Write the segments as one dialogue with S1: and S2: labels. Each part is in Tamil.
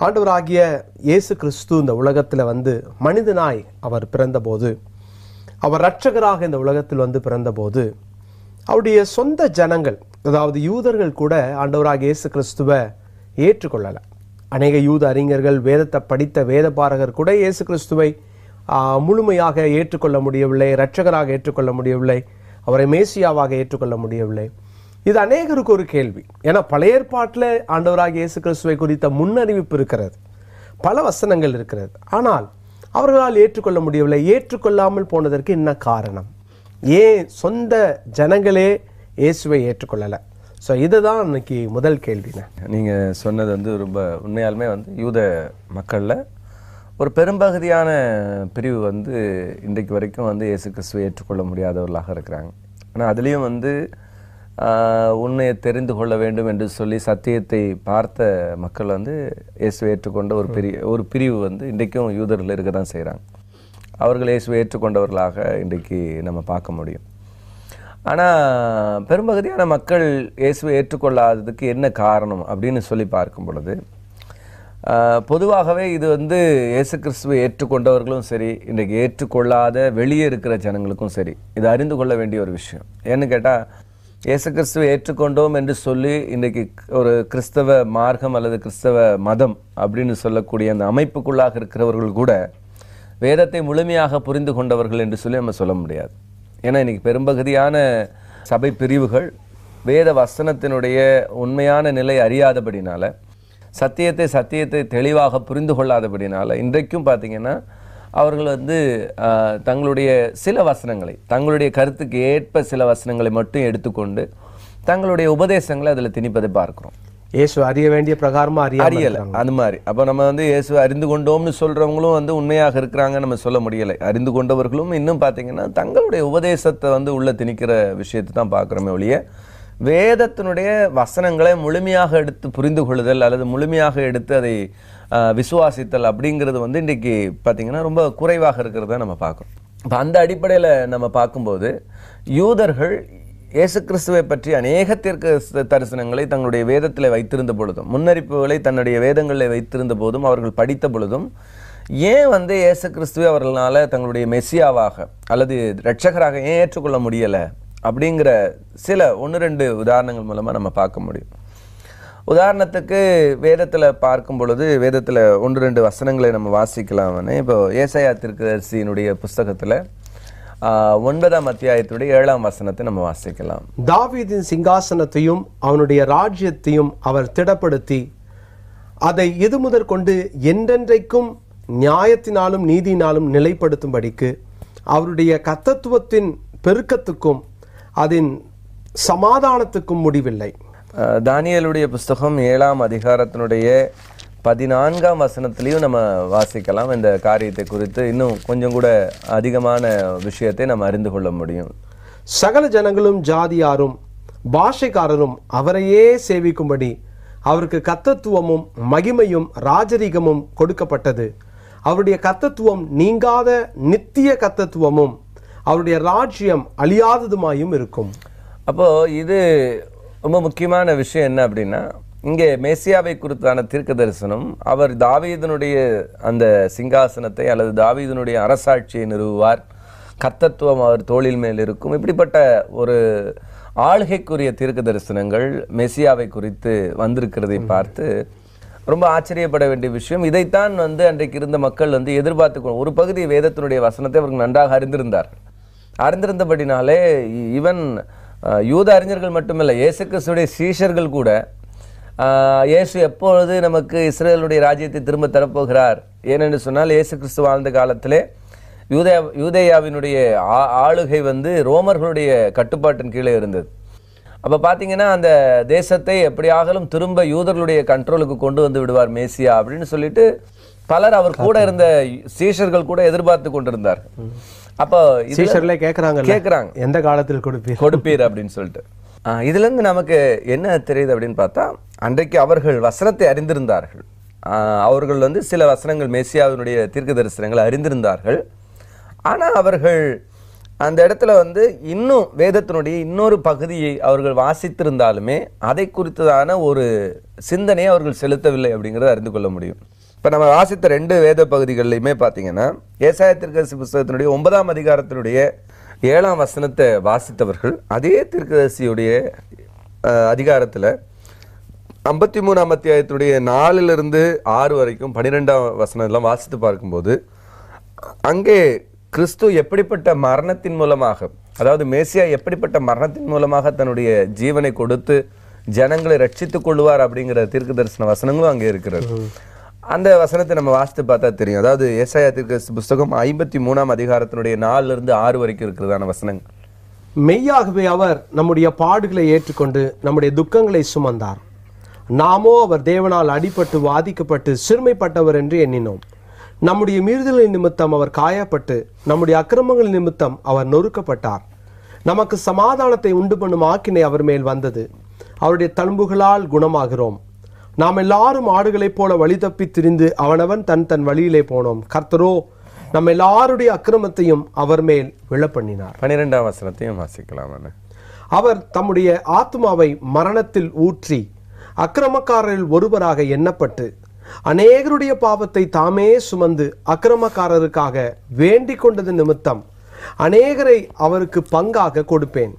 S1: ஆண்டவராகிய இயேசு கிறிஸ்து இந்த உலகத்தில் வந்து மனிதனாய் அவர் பிறந்தபோது, அவர் இரட்சகராக இந்த உலகத்தில் வந்து பிறந்தபோது, அவருடைய சொந்த ஜனங்கள், அதாவது யூதர்கள் கூட ஆண்டவராகிய இயேசு கிறிஸ்துவை ஏற்றுக்கொள்ளலை. அநேக யூத அறிஞர்கள், வேதத்தை படித்த வேதபாரகர் கூட இயேசு கிறிஸ்துவை முழுமையாக ஏற்றுக்கொள்ள முடியவில்லை, இரட்சகராக ஏற்றுக்கொள்ள முடியவில்லை, அவரை மேசியாவாக ஏற்றுக்கொள்ள முடியவில்லை. இது அநேகருக்கு ஒரு கேள்வி. ஏன்னா பழைய ஏற்பாட்டில் ஆண்டவராகிய இயேசு கிறிஸ்துவை குறித்த முன்னறிவிப்பு இருக்கிறது, பல வசனங்கள் இருக்கிறது. ஆனால் அவர்களால் ஏற்றுக்கொள்ள முடியவில்லை. ஏற்றுக்கொள்ளாமல் போனதற்கு என்ன காரணம்? ஏன் சொந்த ஜனங்களே இயேசுவை ஏற்றுக்கொள்ளலை? ஸோ இதுதான் இன்னைக்கு முதல் கேள்விங்க.
S2: நீங்கள் சொன்னது வந்து ரொம்ப உண்மையாலுமே வந்து யூத மக்களில் ஒரு பெரும்பகுதியான பிரிவு வந்து இன்றைக்கு வரைக்கும் வந்து இயேசு கிறிஸ்துவை ஏற்றுக்கொள்ள முடியாதவர்களாக இருக்கிறாங்க. ஆனால் அதுலேயும் வந்து உண்மையை தெரிந்து கொள்ள வேண்டும் என்று சொல்லி சத்தியத்தை பார்த்த மக்கள் வந்து இயேசுவை ஏற்றுக்கொண்ட ஒரு பிரிவு வந்து இன்றைக்கும் யூதர்கள் இருக்க தான் செய்கிறாங்க. அவர்கள் இயேசுவை ஏற்றுக்கொண்டவர்களாக இன்றைக்கு நம்ம பார்க்க முடியும். ஆனால் பெரும்பகுதியான மக்கள் இயேசுவை ஏற்றுக்கொள்ளாததுக்கு என்ன காரணம் அப்படின்னு சொல்லி பார்க்கும் பொழுது, பொதுவாகவே இது வந்து இயேசு கிறிஸ்துவை ஏற்றுக்கொண்டவர்களும் சரி, இன்றைக்கு ஏற்றுக்கொள்ளாத வெளியே இருக்கிற ஜனங்களுக்கும் சரி, இது அறிந்து கொள்ள வேண்டிய ஒரு விஷயம். ஏன்னு கேட்டால், இயேசு கிறிஸ்துவை ஏற்றுக்கொண்டோம் என்று சொல்லி இன்றைக்கு ஒரு கிறிஸ்தவ மார்க்கம் அல்லது கிறிஸ்தவ மதம் அப்படின்னு சொல்லக்கூடிய அந்த அமைப்புக்குள்ளாக இருக்கிறவர்கள் கூட வேதத்தை முழுமையாக புரிந்து கொண்டவர்கள் என்று சொல்லி நம்ம சொல்ல முடியாது. ஏன்னா இன்றைக்கி பெரும்பகுதியான சபை பிரிவுகள் வேத வசனத்தினுடைய உண்மையான நிலை அறியாதபடினால, சத்தியத்தை தெளிவாக புரிந்து கொள்ளாதபடினால இன்றைக்கும் பார்த்திங்கன்னா அவர்கள் வந்து தங்களுடைய சில வசனங்களை, தங்களுடைய கருத்துக்கு ஏற்ப சில வசனங்களை மட்டும் எடுத்துக்கொண்டு தங்களுடைய உபதேசங்களை அதில் திணிப்பதை பார்க்குறோம்.
S1: இயேசு அறிய வேண்டிய பிரகாரமாக
S2: அறியலை அந்த மாதிரி. அப்போ நம்ம வந்து இயேசு அறிந்து கொண்டோம்னு சொல்கிறவங்களும் வந்து உண்மையாக இருக்கிறாங்கன்னு நம்ம சொல்ல முடியலை. அறிந்து கொண்டவர்களும் இன்னும் பார்த்திங்கன்னா தங்களுடைய உபதேசத்தை வந்து உள்ள திணிக்கிற விஷயத்தை தான் பார்க்குறோமே ஒழிய, வேதத்தினுடைய வசனங்களை முழுமையாக எடுத்து புரிந்து கொள்ளுதல் அல்லது முழுமையாக எடுத்து அதை விசுவாசித்தல் அப்படிங்கிறது வந்து இன்றைக்கி பார்த்திங்கன்னா ரொம்ப குறைவாக இருக்கிறத நம்ம பார்க்குறோம். இப்போ அந்த அடிப்படையில் நம்ம பார்க்கும்போது யூதர்கள் இயேசு கிறிஸ்துவை பற்றி அநேக தீர்க்க தரிசனங்களை தங்களுடைய வேதத்தில் வைத்திருந்த பொழுதும், முன்னறிப்புகளை தன்னுடைய வேதங்களில் வைத்திருந்த போதும், அவர்கள் படித்த பொழுதும், ஏன் வந்து இயேசு கிறிஸ்துவை அவர்களால் தங்களுடைய மெசியாவாக அல்லது இரட்சகராக ஏன் ஏற்றுக்கொள்ள முடியலை அப்படிங்கிற சில 1-2 உதாரணங்கள் மூலமாக நம்ம பார்க்க முடியும். உதாரணத்துக்கு வேதத்தில் பார்க்கும் பொழுது, வேதத்தில் 1-2 வசனங்களை நம்ம வாசிக்கலாம்னு. இப்போ ஏசாயா தீர்க்கதரிசியினுடைய புஸ்தகத்தில் 9ஆம் அத்தியாயத்துடைய 7ஆம் வசனத்தை நம்ம வாசிக்கலாம்.
S1: தாவீதின் சிங்காசனத்தையும் அவனுடைய ராஜ்யத்தையும் அவர் திடப்படுத்தி அதை இது முதற் கொண்டு என்றென்றைக்கும் நியாயத்தினாலும் நீதியினாலும் நிலைப்படுத்தும்படிக்கு அவருடைய கர்த்தத்துவத்தின் பெருக்கத்துக்கும் அதன் சமாதானத்துக்கும் முடிவில்லை.
S2: தானியேலுடைய புஸ்தகம் 7ஆம் அதிகாரத்தினுடைய 14ஆம் வசனத்திலையும் நம்ம வாசிக்கலாம். இந்த காரியத்தை குறித்து இன்னும் கொஞ்சம் கூட அதிகமான விஷயத்தை நம்ம அறிந்து கொள்ள முடியும்.
S1: சகல ஜனங்களும் ஜாதியாரும் பாஷைக்காரரும் அவரையே சேவிக்கும்படி அவருக்கு கர்த்தத்துவமும் மகிமையும் ராஜரீகமும் கொடுக்கப்பட்டது. அவருடைய கர்த்தத்துவம் நீங்காத நித்திய கர்த்தத்துவமும் அவருடைய ராஜ்யம் அழியாததுமாயும் இருக்கும்.
S2: அப்போது இது ரொம்ப முக்கியமான விஷயம் என்ன அப்படின்னா, இங்கே மேசியாவை குறித்தான தீர்க்க தரிசனம், அவர் தாவீதனுடைய அந்த சிங்காசனத்தை அல்லது தாவீதனுடைய அரசாட்சியை நிறுவுவார், கர்த்தத்துவம் அவர் தோளில் மேல் இருக்கும், இப்படிப்பட்ட ஒரு ஆளுகைக்குரிய தீர்க்க தரிசனங்கள் மெசியாவை குறித்து வந்திருக்கிறதை பார்த்து ரொம்ப ஆச்சரியப்பட வேண்டிய விஷயம். இதைத்தான் வந்து அன்றைக்கு இருந்த மக்கள் வந்து எதிர்பார்த்து ஒரு பகுதி வேதத்தினுடைய வசனத்தை அவர்கள் நன்றாக அறிந்திருந்தபடினாலே ஈவன் யூத அறிஞர்கள் மட்டுமில்லை, இயேசு கிறிஸ்துடைய சீஷர்கள் கூட இயேசு எப்பொழுது நமக்கு இஸ்ரேலுடைய ராஜ்யத்தை திரும்ப தரப்போகிறார், ஏனென்று சொன்னால் இயேசு கிறிஸ்து வாழ்ந்த காலத்திலே யூதேயாவினுடைய ஆளுகை வந்து ரோமர்களுடைய கட்டுப்பாட்டின் கீழே இருந்தது. அப்போ பார்த்தீங்கன்னா அந்த தேசத்தை எப்படியாகலும் திரும்ப யூதர்களுடைய கண்ட்ரோலுக்கு கொண்டு வந்து விடுவார் மேசியா அப்படின்னு சொல்லிட்டு பலர் அவர் கூட இருந்த சீஷர்கள் கூட எதிர்பார்த்து கொண்டிருந்தார். அப்போ
S1: சீஷர்களே கேட்குறாங்க எந்த காலத்தில்
S2: கொடுப்பீர் அப்படின்னு சொல்லிட்டு. இதுலேருந்து நமக்கு என்ன தெரியுது அப்படின்னு பார்த்தா, அன்றைக்கு அவர்கள் வசனத்தை அறிந்திருந்தார்கள். அவர்கள் வந்து சில வசனங்கள் மேசியாவினுடைய தீர்க்க தரிசனங்களை அறிந்திருந்தார்கள். ஆனால் அவர்கள் அந்த இடத்துல வந்து இன்னும் வேதத்தினுடைய இன்னொரு பகுதியை அவர்கள் வாசித்திருந்தாலுமே அதை குறித்ததான ஒரு சிந்தனையை அவர்கள் செலுத்தவில்லை அப்படிங்கிறத அறிந்து கொள்ள முடியும். இப்போ நம்ம வாசித்த 2 வேத பகுதிகளிலுமே பார்த்தீங்கன்னா ஏசாயா தீர்க்கதரிசி புஸ்தகத்தினுடைய 9ஆம் அதிகாரத்தினுடைய 7ஆம் வசனத்தை வாசித்தவர்கள் அதே தீர்க்கதரிசியுடைய அதிகாரத்தில் 53ஆம் அத்தியாயத்துடைய 4லிருந்து 6 வரைக்கும் 12ஆம் வசனம் எல்லாம் வாசித்து பார்க்கும்போது அங்கே கிறிஸ்து எப்படிப்பட்ட மரணத்தின் மூலமாக, அதாவது மேசியா எப்படிப்பட்ட மரணத்தின் மூலமாக தன்னுடைய ஜீவனை கொடுத்து ஜனங்களை ரட்சித்துக் கொள்வார் அப்படிங்கிற தீர்க்க தரிசன வசனங்களும் அங்கே இருக்கிறது. அந்த வசனத்தை நம்ம வாசித்து பார்த்தா தெரியும். அதாவது ஏசாயா தீர்க்க புஸ்தகம் 53ஆம் அதிகாரத்தினுடைய 4லிருந்து 6 வரைக்கும் இருக்கிறதான வசனங்கள்.
S1: மெய்யாகவே அவர் நம்முடைய பாடுகளை ஏற்றுக்கொண்டு நம்முடைய துக்கங்களை சுமந்தார். நாமோ அவர் தேவனால் அடிபட்டு வாதிக்கப்பட்டு சிறுமைப்பட்டவர் என்று எண்ணினோம். நம்முடைய மீறுதலின் நிமித்தம் அவர் காயப்பட்டு நம்முடைய அக்கிரமங்கள் நிமித்தம் அவர் நொறுக்கப்பட்டார். நமக்கு சமாதானத்தை உண்டு பண்ணும் ஆக்கினை அவர் மேல் வந்தது. அவருடைய தழும்புகளால் குணமாகிறோம். நாம் எல்லாரும் ஆடுகளைப் போல வழி தப்பி திரிந்து அவனவன் தன் வழியிலே போனோம். கர்த்தரோ நம்ம எல்லாருடைய அக்கிரமத்தையும் அவர் மேல் விழப்பண்ணினார்.
S2: 12ஆம் வசனத்தையும் வாசிக்கலாம்.
S1: அவர் தம்முடைய ஆத்மாவை மரணத்தில் ஊற்றி அக்கிரமக்காரரில் ஒருவராக எண்ணப்பட்டு அநேகருடைய பாவத்தை தாமே சுமந்து அக்கிரமக்காரருக்காக வேண்டிக் கொண்டது நிமித்தம் அநேகரை அவருக்கு பங்காக கொடுப்பேன்.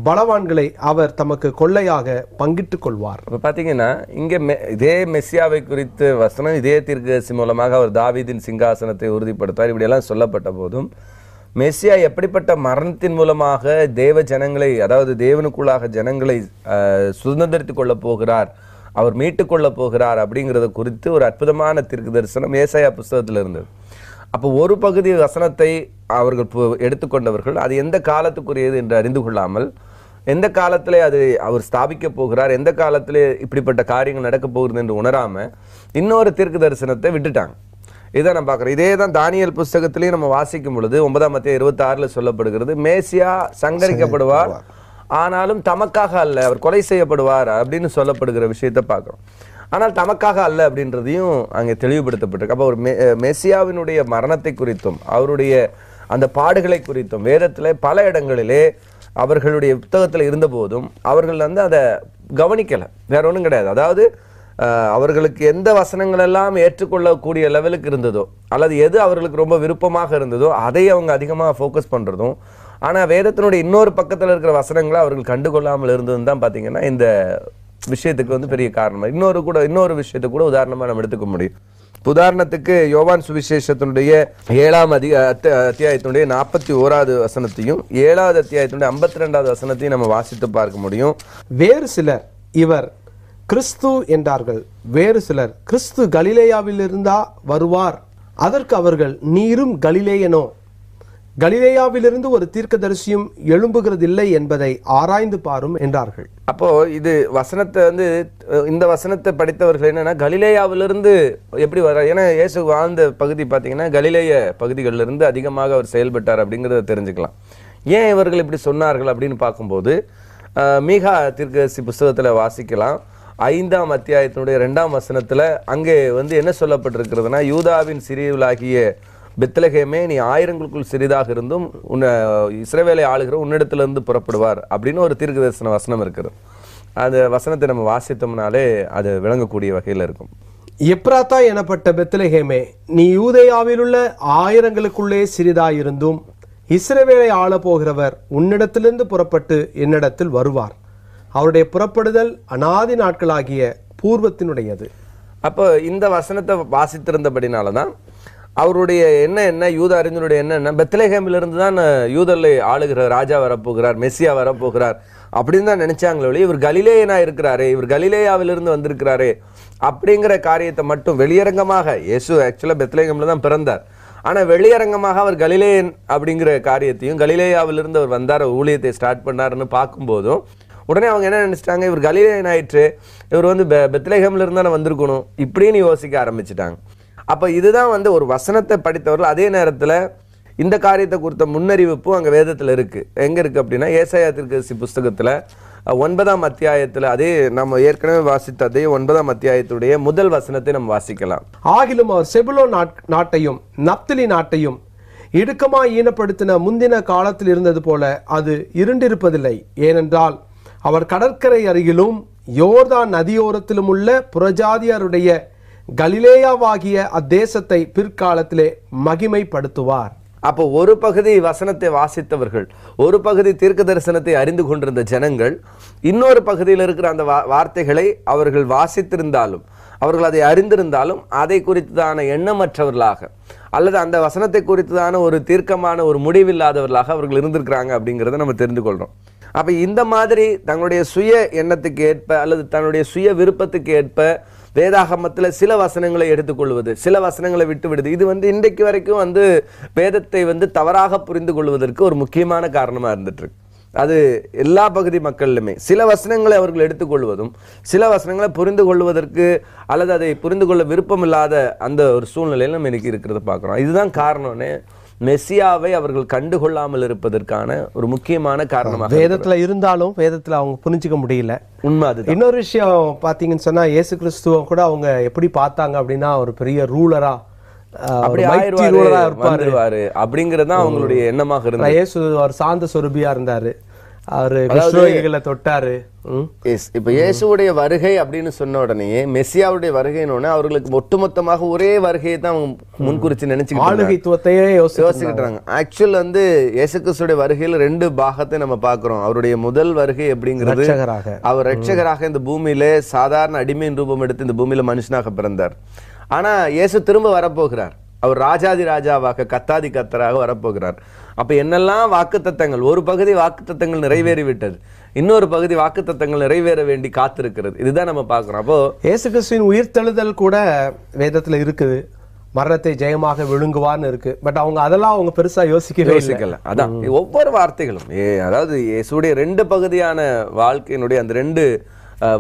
S1: பலவான்களை அவர் தமக்கு கொள்ளையாக பங்கிட்டுக் கொள்வார்.
S2: பார்த்தீங்கன்னா இங்கே இதே மெஸ்ஸியாவை குறித்து வசனம் இதே தீர்க்கதரிசி மூலமாக அவர் தாவீதின் சிங்காசனத்தை உறுதிப்படுத்தார் இப்படியெல்லாம் சொல்லப்பட்ட போதும் மெஸ்ஸியா எப்படிப்பட்ட மரணத்தின் மூலமாக தேவ ஜனங்களை, அதாவது தேவனுக்குள்ளாக ஜனங்களை சுதந்திரித்துக் கொள்ள போகிறார், அவர் மீட்டுக் கொள்ள போகிறார் அப்படிங்கிறத குறித்து ஒரு அற்புதமான தீர்க்க தரிசனம் ஏசாயா புஸ்தகத்தில் இருந்தது. அப்போ ஒரு பகுதி வசனத்தை அவர்கள் எடுத்துக்கொண்டவர்கள் அது எந்த காலத்துக்குரியது என்று அறிந்து கொள்ளாமல், எந்த காலத்திலே அது அவர் ஸ்தாபிக்க போகிறார், எந்த காலத்திலே இப்படிப்பட்ட காரியங்கள் நடக்க போகிறது என்று உணராமல் இன்னொரு தீர்க்க தரிசனத்தை விட்டுட்டாங்க. இதை நம்ம பார்க்குறோம். இதே தான் தானியேல் புஸ்தகத்திலேயே நம்ம வாசிக்கும் பொழுது 9ஆம் அத்தியாயம் 26ல் சொல்லப்படுகிறது, மேசியா சங்கரிக்கப்படுவார் ஆனாலும் தமக்காக அல்ல, அவர் கொலை செய்யப்படுவார் அப்படின்னு சொல்லப்படுகிற விஷயத்தை பார்க்குறோம். ஆனால் தமக்காக அல்ல அப்படின்றதையும் அங்கே தெளிவுபடுத்தப்பட்டிருக்கு. அப்போ ஒரு மெசியாவினுடைய மரணத்தை குறித்தும் அவருடைய அந்த பாடுகளை குறித்தும் வேதத்தில் பல இடங்களிலே அவர்களுடைய புத்தகத்தில் இருந்த போதும் அவர்கள் வந்து அதை கவனிக்கலை, வேற ஒன்றும் கிடையாது. அதாவது அவர்களுக்கு எந்த வசனங்கள் எல்லாம் ஏற்றுக்கொள்ளக்கூடிய லெவலுக்கு இருந்ததோ அல்லது எது அவர்களுக்கு ரொம்ப விருப்பமாக இருந்ததோ அதை அவங்க அதிகமாக ஃபோக்கஸ் பண்ணுறதும், ஆனால் வேதத்தினுடைய இன்னொரு பக்கத்தில் இருக்கிற வசனங்களை அவர்கள் கண்டுகொள்ளாமல் இருந்ததுன்னு தான் பார்த்தீங்கன்னா இந்த விஷயத்துக்கு வந்து பெரிய காரணம். இன்னொரு விஷயத்தை கூட உதாரணமாக நம்ம எடுத்துக்க முடியும். உதாரணத்துக்கு யோவான் சுவிசேஷத்தினுடைய 7ஆம் அத்தியாயத்தினுடைய 41வது வசனத்தையும் 7வது அத்தியாயத்தினுடைய 52வது வசனத்தையும் நம்ம வாசித்து பார்க்க முடியும்.
S1: வேறு சிலர் இவர் கிறிஸ்து என்றார்கள், வேறு சிலர் கிறிஸ்து கலிலேயாவிலிருந்தா வருவார், அதற்கு அவர்கள் நீரும் கலிலேயனோ, கலிலேயாவிலிருந்து ஒரு தீர்க்கதரிசியும் எழும்புகிறதில்லை என்பதை ஆராய்ந்து பாரும் என்றார்கள்.
S2: அப்போ இது வசனத்தை வந்து இந்த வசனத்தை படித்தவர்கள் என்னன்னா கலிலேயாவிலிருந்து எப்படி வர, ஏன்னா இயேசு வாழ்ந்த பகுதி பார்த்தீங்கன்னா கலிலேய பகுதிகளிலிருந்து அதிகமாக அவர் செயல்பட்டார் அப்படிங்கிறத தெரிஞ்சுக்கலாம். ஏன் இவர்கள் இப்படி சொன்னார்கள் அப்படின்னு பார்க்கும்போது மீகா தீர்க்கதரிசி புஸ்தகத்தில் வாசிக்கலாம். 5ஆம் அத்தியாயத்தினுடைய 2ஆம் வசனத்தில் அங்கே வந்து என்ன சொல்லப்பட்டிருக்கிறதுனா, யூதாவின் சிறியவளாகிய பெத்லகேமே நீ ஆயிரங்களுக்குள் சிறிதாக இருந்தும் இஸ்ரவேலை ஆளுகிற உன்னிடத்திலிருந்து புறப்படுவார் அப்படின்னு ஒரு தீர்க்க தரிசன வசனம் இருக்கிறது. அந்த வசனத்தை நம்ம வாசித்தோம்னாலே அது விளங்கக்கூடிய வகையில் இருக்கும்.
S1: எப்ராத்தா எனப்பட்ட பெத்லகேமே நீ யூதேயாவில் உள்ள ஆயிரங்களுக்குள்ளே சிறிதாயிருந்தும் இஸ்ரவேலை ஆள போகிறவர் உன்னிடத்திலிருந்து புறப்பட்டு என்னிடத்தில் வருவார். அவருடைய புறப்படுதல் அநாதி நாட்களாகிய பூர்வத்தினுடையது.
S2: அப்போ இந்த வசனத்தை வாசித்திருந்தபடினாலதான் அவருடைய என்ன யூத அறிஞருடைய என்ன பெத்லகேமிலிருந்து தான் யூதர்களை ஆளுகிற ராஜா வரப்போகிறார், மெஸ்ஸியா வரப்போகிறார் அப்படின்னு தான் நினைச்சாங்களே. இவர் கலிலேயனா இருக்கிறாரே, இவர் கலிலேயாவிலிருந்து வந்திருக்கிறாரே அப்படிங்கிற காரியத்தை மட்டும் வெளியரங்கமாக, இயேசு ஆக்சுவலாக பெத்லகேமில் தான் பிறந்தார், ஆனால் வெளியரங்கமாக அவர் கலிலேயன் அப்படிங்கிற காரியத்தையும் கலிலேயாவிலிருந்து அவர் வந்தார், ஊழியத்தை ஸ்டார்ட் பண்ணாருன்னு பார்க்கும்போதும் உடனே அவங்க என்ன நினைச்சிட்டாங்க, இவர் கலிலேயன் ஆயிற்று, இவர் வந்து பெத்லகேமில் இருந்தானே வந்திருக்கணும் இப்படின்னு யோசிக்க ஆரம்பிச்சுட்டாங்க. அப்போ இதுதான் வந்து ஒரு வசனத்தை படித்தவர்கள். அதே நேரத்தில் இந்த காரியத்தை குறித்த முன்னறிவிப்பும் அங்கே வேதத்தில் இருக்குது. எங்கே இருக்குது அப்படின்னா ஏசாயா தீர்க்கதரிசி புஸ்தகத்தில் 9ஆம் அத்தியாயத்தில், அதே நம்ம ஏற்கனவே வாசித்த அதே 9ஆம் அத்தியாயத்துடைய முதல் வசனத்தை நம்ம வாசிக்கலாம்.
S1: ஆகிலும் அவர் செபுலோன் நாட்டையும் நப்தலி நாட்டையும் இடுக்கமாய் ஈனப்படுத்தின முந்தின காலத்தில் இருந்தது போல அது இருண்டிருப்பதில்லை. ஏனென்றால் அவர் கடற்கரை அருகிலும் யோர்தான் நதியோரத்திலும் உள்ள புறஜாதியாருடைய கலிலேயாவாகிய அத்தேசத்தை பிற்காலத்திலே மகிமைப்படுத்துவார்.
S2: அப்போ ஒரு பகுதி வசனத்தை வாசித்தவர்கள், ஒரு பகுதி தீர்க்க தரிசனத்தை அறிந்து கொண்டிருந்த ஜனங்கள், இன்னொரு பகுதியில் இருக்கிற அந்த வார்த்தைகளை அவர்கள் வாசித்திருந்தாலும், அவர்கள் அதை அறிந்திருந்தாலும், அதை குறித்ததான எண்ணமற்றவர்களாக அல்லது அந்த வசனத்தை குறித்ததான ஒரு தீர்க்கமான ஒரு முடிவில்லாதவர்களாக அவர்கள் இருந்திருக்கிறாங்க அப்படிங்கிறத நம்ம தெரிந்து கொள்றோம். அப்ப இந்த மாதிரி தங்களுடைய சுய எண்ணத்துக்கு ஏற்ப அல்லது தன்னுடைய சுய விருப்பத்துக்கு ஏற்ப வேதாகமத்தில் சில வசனங்களை எடுத்துக்கொள்வது, சில வசனங்களை விட்டு விடுது. இது இன்றைக்கு வரைக்கும் வேதத்தை தவறாக புரிந்து கொள்வதற்கு ஒரு முக்கியமான காரணமா இருந்துட்டு இருக்கு. அது எல்லா பகுதி மக்களிலுமே சில வசனங்களை அவர்கள் எடுத்துக்கொள்வதும், சில வசனங்களை புரிந்து கொள்வதற்கு அல்லது அதை புரிந்து கொள்ள விருப்பம் இல்லாத அந்த ஒரு சூழ்நிலையில் நம்ம இன்னைக்கு இருக்கிறத பார்க்குறோம். இதுதான் காரணம்னு மெசியாவை அவர்கள் கண்டுகொள்ளாமல் இருப்பதற்கான ஒரு முக்கியமான காரணமாக.
S1: வேதத்துல இருந்தாலும் வேதத்துல அவங்க புரிஞ்சுக்க முடியல.
S2: உண்மை. அது
S1: இன்னொரு விஷயம் பாத்தீங்கன்னு சொன்னா, இயேசு கிறிஸ்துவ கூட அவங்க எப்படி பார்த்தாங்க அப்படின்னா, ஒரு பெரிய ரூலரா
S2: இருப்பாரு அப்படிங்கறதுதான் அவங்களுடைய எண்ணமாக இருந்தது.
S1: இயேசு ஒரு சாந்த சொரூபியா இருந்தாரு, அவரு விசுவாசிகளை தொட்டாரு.
S2: இப்ப இயேசுடைய வருகை அப்படின்னு சொன்ன உடனே மெசியாவுடைய வருகைன்னு அவர்களுக்கு ஒட்டுமொத்தமாக ஒரே வருகையை தான் முன்குறிச்சு
S1: நினைச்சுக்கிட்டுவத்தையே
S2: யோசிக்கிட்டாங்க. ஆக்சுவல் இயேசு கிறிஸ்துடைய வருகையில ரெண்டு பாகத்தை நம்ம பாக்குறோம். அவருடைய முதல் வருகை அப்படிங்கிறது அவர் ரட்சகராக இந்த பூமியில சாதாரண அடிமையின் ரூபம் எடுத்து இந்த பூமியில மனுஷனாக பிறந்தார். ஆனா இயேசு திரும்ப வரப்போகிறார். அவர் ராஜாதி ராஜாவாக கத்தாதி கத்தராக வரப்போகிறார். அப்ப என்னெல்லாம் வாக்குத்தத்தங்கள், ஒரு பகுதி வாக்குத்தத்தங்கள் நிறைவேறிவிட்டது, இன்னொரு பகுதி வாக்குத்தத்தங்கள் நிறைவேற வேண்டி காத்திருக்கிறது. இதுதான் நம்ம பார்க்கிறோம். அப்போ
S1: இயேசு கிறிஸ்துவின் உயிர்த்தெழுதல் கூட வேதத்துல இருக்குது, மரணத்தை ஜெயமாக விழுங்குவான்னு இருக்கு. பட் அவங்க பெருசா யோசிக்கல.
S2: அதான் ஒவ்வொரு வார்த்தைகளும் அதாவது இயேசுடைய ரெண்டு பகுதியான வாழ்க்கையினுடைய அந்த ரெண்டு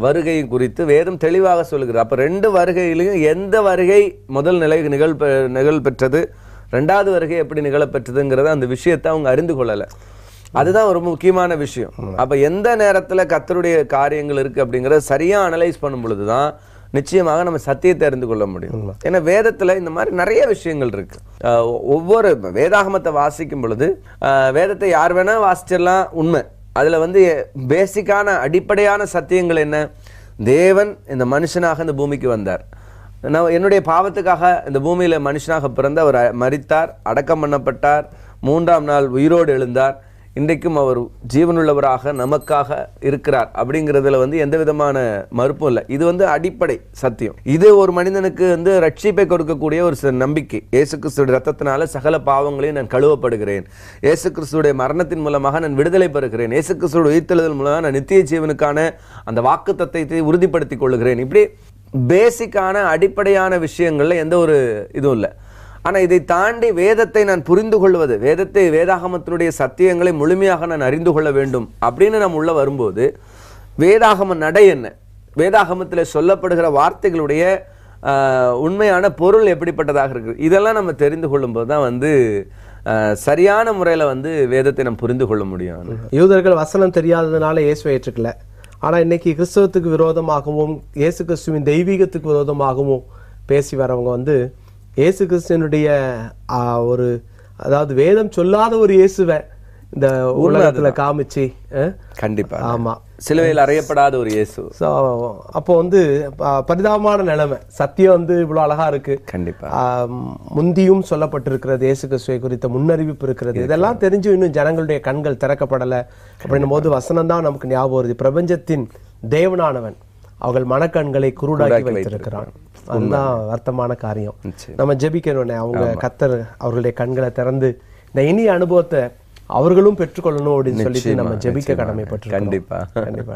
S2: வருகை குறித்து வேதம் தெளிவாக சொல்லுகிறது. அப்ப ரெண்டு வருகையிலையும் எந்த வருகை முதல் நிகழ் பெற்றது, ரெண்டாவது வருகை எப்படி நிகழப்பெற்றதுங்கிறத அந்த விஷயத்தை அவங்க அறிந்து கொள்ளல. அதுதான் ஒரு முக்கியமான விஷயம். அப்ப எந்த நேரத்துல கர்த்தருடைய காரியங்கள் இருக்கு அப்படிங்கறத சரியா அனலைஸ் பண்ணும் பொழுதுதான் நிச்சயமாக நம்ம சத்தியத்தை அறிந்து கொள்ள முடியும். ஏன்னா வேதத்துல இந்த மாதிரி நிறைய விஷயங்கள் இருக்கு. ஒவ்வொரு வேதாகமத்தை வாசிக்கும் பொழுது வேதத்தை யார் வேணா வாசிச்சிடலாம், உண்மை. அதுல பேசிக்கான அடிப்படையான சத்தியங்கள் என்ன? தேவன் இந்த மனுஷனாக இந்த பூமிக்கு வந்தார், என்னுடைய பாவத்துக்காக இந்த பூமியில மனுஷனாக பிறந்து அவர் மரித்தார், அடக்கம் பண்ணப்பட்டார், மூன்றாம் நாள் உயிரோடு எழுந்தார், இன்றைக்கும் அவர் ஜீவனுள்ளவராக நமக்காக இருக்கிறார். அப்படிங்கிறதுல எந்த விதமான மறுப்பும் இல்லை. இது அடிப்படை சத்தியம். இது ஒரு மனிதனுக்கு ரட்சிப்பை கொடுக்கக்கூடிய ஒரு நம்பிக்கை. இயேசு கிறிஸ்துடைய ரத்தத்தினால சகல பாவங்களையும் நான் கழுவப்படுகிறேன், இயேசு கிறிஸ்துடைய மரணத்தின் மூலமாக நான் விடுதலை பெறுகிறேன், இயேசு கிறிஸ்துடைய உயிர்த்தெழுதல் மூலமாக நான் நித்திய ஜீவனுக்கான அந்த வாக்குத்தத்தத்தை உறுதிப்படுத்திக் கொள்ளுகிறேன். இப்படி பேசிக்கான அடிப்படையான விஷயங்கள்ல எந்த ஒரு இதுவும் இல்லை. ஆனா இதை தாண்டி வேதத்தை நான் புரிந்து கொள்வது, வேதாகமத்தினுடைய சத்தியங்களை முழுமையாக நான் அறிந்து கொள்ள வேண்டும் அப்படின்னு நம்ம உள்ள வரும்போது வேதாகம நடை என்ன, வேதாகமத்தில் சொல்லப்படுகிற வார்த்தைகளுடைய உண்மையான பொருள் எப்படிப்பட்டதாக இருக்கு, இதெல்லாம் நம்ம தெரிந்து கொள்ளும் போது தான் சரியான முறையில வேதத்தை நம்ம புரிந்து கொள்ள முடியும்.
S1: யூதர்கள் வசனம் தெரியாததுனால இயேசுவை ஏற்றுக்கல. ஆனா இன்னைக்கு கிறிஸ்தவத்துக்கு விரோதமாகவும் இயேசு கிறிஸ்துவின் தெய்வீகத்துக்கு விரோதமாகவும் பேசி வரவங்க இயேசு கிறிஸ்துவனுடைய ஒரு அதாவது வேதம் சொல்லாத ஒரு இயேசுவை இந்த உலகத்துல காமிச்சு,
S2: கண்டிப்பா
S1: ஆமா,
S2: சிலுவையில் அறையப்படாத ஒரு இயேசு.
S1: அப்போ பரிதாபமான நிலைமை. சத்தியம் இவ்வளவு அழகா இருக்கு,
S2: கண்டிப்பா
S1: முந்தியும் சொல்லப்பட்டிருக்கிறது, இயேசு கிறிஸ்துவை குறித்த முன்னறிவிப்பு இருக்கிறது, இதெல்லாம் தெரிஞ்சு இன்னும் ஜனங்களுடைய கண்கள் திறக்கப்படலை அப்படின்னும் போது வசனம் தான் நமக்கு ஞாபகம் வருது. பிரபஞ்சத்தின் தேவனானவன் அவர்கள் மனக்கண்களை குருடாக்கி வைத்திருக்கிறான். அதுதான் வருத்தமான காரியம். நம்ம ஜெபிக்கணும், அவங்க கர்த்தர் அவர்களுடைய கண்களை திறந்து இந்த இனிய அனுபவத்தை அவர்களும் பெற்றுக்கொள்ளணும் அப்படின்னு சொல்லிட்டு நம்ம ஜெபிக்க கடமைப்பட்டிருக்கோம்.
S2: கண்டிப்பா.